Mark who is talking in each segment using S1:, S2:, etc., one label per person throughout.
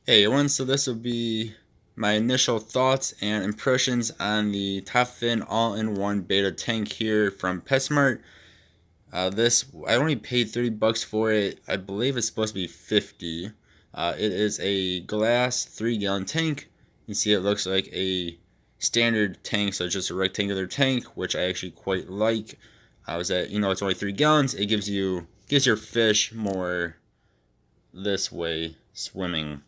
S1: Hey everyone, so this will be my initial thoughts and impressions on the Top Fin all-in-one Betta tank here from PetSmart. This I only paid $30 for it. I believe it's supposed to be 50. It is a glass 3-gallon tank. You can see it looks like a standard tank, so it's just a rectangular tank, which I actually quite like. I was at, it's only 3 gallons. It gives your fish more this way swimming.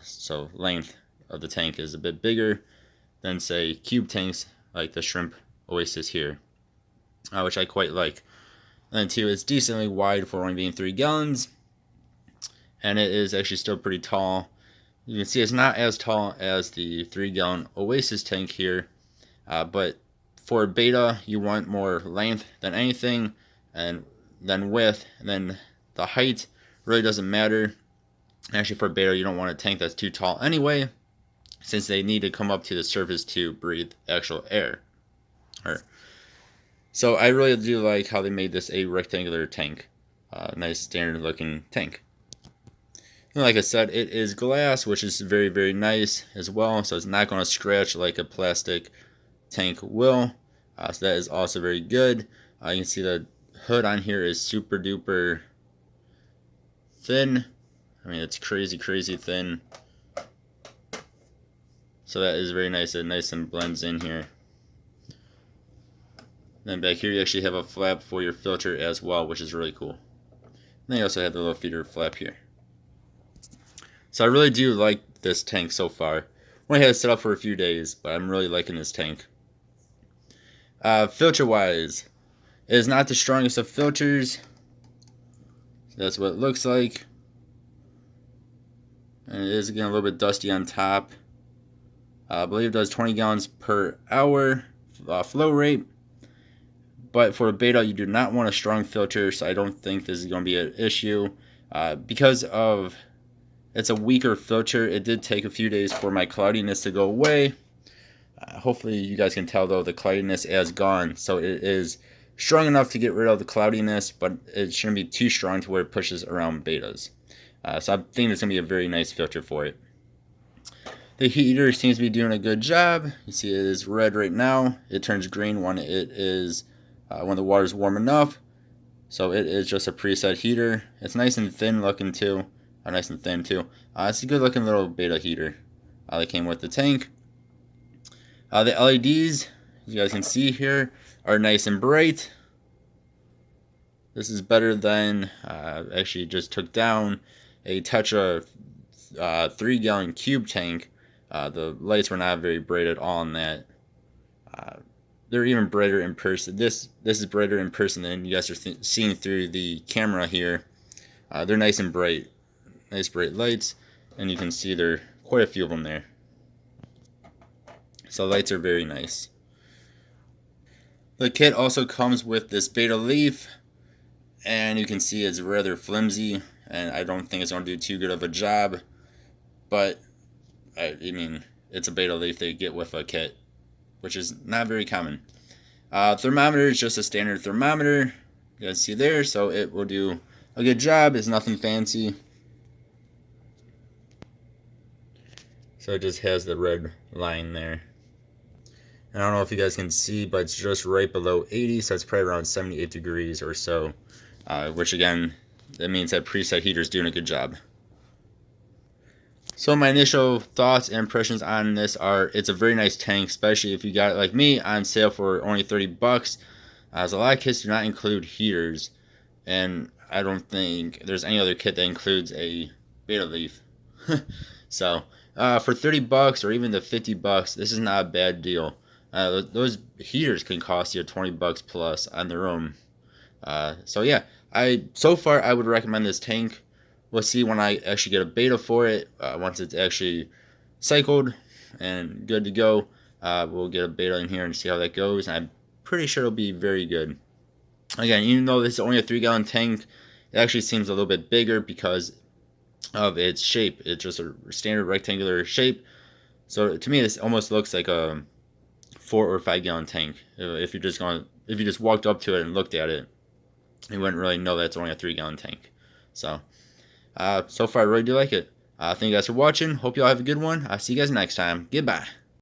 S1: So length of the tank is a bit bigger than say cube tanks like the shrimp oasis here, which I quite like. And then two, it's decently wide for only being 3 gallons, and it is actually still pretty tall. You can see it's not as tall as the 3-gallon oasis tank here, but for Betta you want more length than anything, and then width, and then the height really doesn't matter. Actually, for Betta, you don't want a tank that's too tall anyway, since they need to come up to the surface to breathe actual air. So I really do like how they made this a rectangular tank. Nice standard looking tank. And like I said, it is glass, which is very, very nice as well. So it's not going to scratch like a plastic tank will. So that is also very good. You can see the hood on here is super duper thin. I mean, it's crazy, crazy thin. So that is very nice. It nice and blends in here. Then back here you actually have a flap for your filter as well, which is really cool. And then you also have the little feeder flap here. So I really do like this tank so far. Only had it set up for a few days, but I'm really liking this tank. Filter wise, it is not the strongest of filters. That's what it looks like. And it is again a little bit dusty on top. I believe it does 20 gallons per hour flow rate. But for a Betta, you do not want a strong filter, so I don't think this is going to be an issue. Because of it's a weaker filter, it did take a few days for my cloudiness to go away. Hopefully you guys can tell though the cloudiness has gone, so it is strong enough to get rid of the cloudiness, but it shouldn't be too strong to where it pushes around Bettas. So I think it's going to be a very nice filter for it. The heater seems to be doing a good job. You see it is red right now. It turns green when it is when the water is warm enough. So it is just a preset heater. It's nice and thin looking too. Nice and thin too. It's a good looking little Betta heater that came with the tank. The LEDs, as you guys can see here, are nice and bright. This is better than actually just took down a Tetra 3-gallon cube tank. The lights were not very bright at all on that. They're even brighter in person. This is brighter in person than you guys are seeing through the camera here. They're nice and bright. Nice bright lights. And you can see there are quite a few of them there. So lights are very nice. The kit also comes with this Betta leaf. And you can see it's rather flimsy. And I don't think it's going to do too good of a job. But, I mean, it's a Betta leaf they get with a kit, which is not very common. Thermometer is just a standard thermometer. You guys see there, so it will do a good job. It's nothing fancy. So it just has the red line there. And I don't know if you guys can see, but it's just right below 80, so it's probably around 78 degrees or so. Which again, that means that preset heater is doing a good job. So my initial thoughts and impressions on this are it's a very nice tank, especially if you got it like me on sale for only $30. As a lot of kits do not include heaters, and I don't think there's any other kit that includes a Betta leaf. So for $30 or even the $50, this is not a bad deal. Those heaters can cost you $20 plus on their own. So yeah, so far I would recommend this tank. We'll see when I actually get a Betta for it. Once it's actually cycled and good to go, we'll get a Betta in here and see how that goes. And I'm pretty sure it'll be very good. Again, even though this is only a 3-gallon tank, it actually seems a little bit bigger because of its shape. It's just a standard rectangular shape. So to me, this almost looks like a 4 or 5-gallon tank. If you just walked up to it and looked at it, you wouldn't really know that it's only a 3-gallon tank. So far I really do like it. Thank you guys for watching. Hope y'all have a good one. I'll see you guys next time. Goodbye.